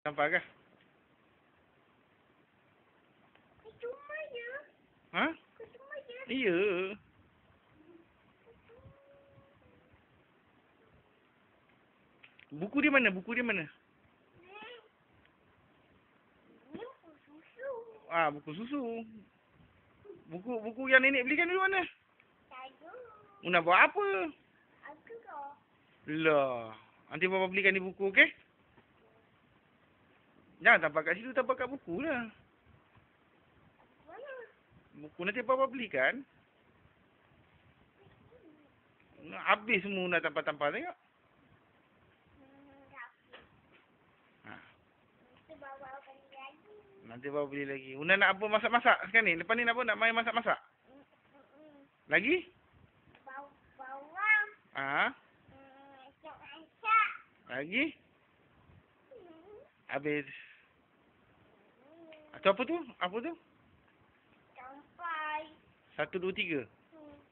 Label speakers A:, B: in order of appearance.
A: Nampak ke?
B: Cuma je.
A: Ha?
B: Cuma je.
A: Iya. Buku dia mana? Buku dia mana?
B: Ni susu.
A: Ah, buku susu. Buku yang nenek belikan dulu mana?
B: Tahu.
A: Nak buat apa?
B: Aku kau.
A: Lah. Nanti bapa belikan ni buku, okey? Jangan tapak kat situ, tapak kat buku lah.
B: Mana?
A: Buku nanti bapa belikan. Habis semua nak tampal-tampal tengok.
B: Tak.
A: Ha.
B: Nanti bawa beli lagi.
A: Nanti bapa beli lagi. Una nak apa masak-masak sekarang ni? Lepas ni nak apa? Nak main masak-masak? Lagi?
B: Bawang.
A: Ha?
B: Masak.
A: Lagi? Habis. Atau apa tu? Apa tu?
B: Sampai.
A: 1, 2, 3.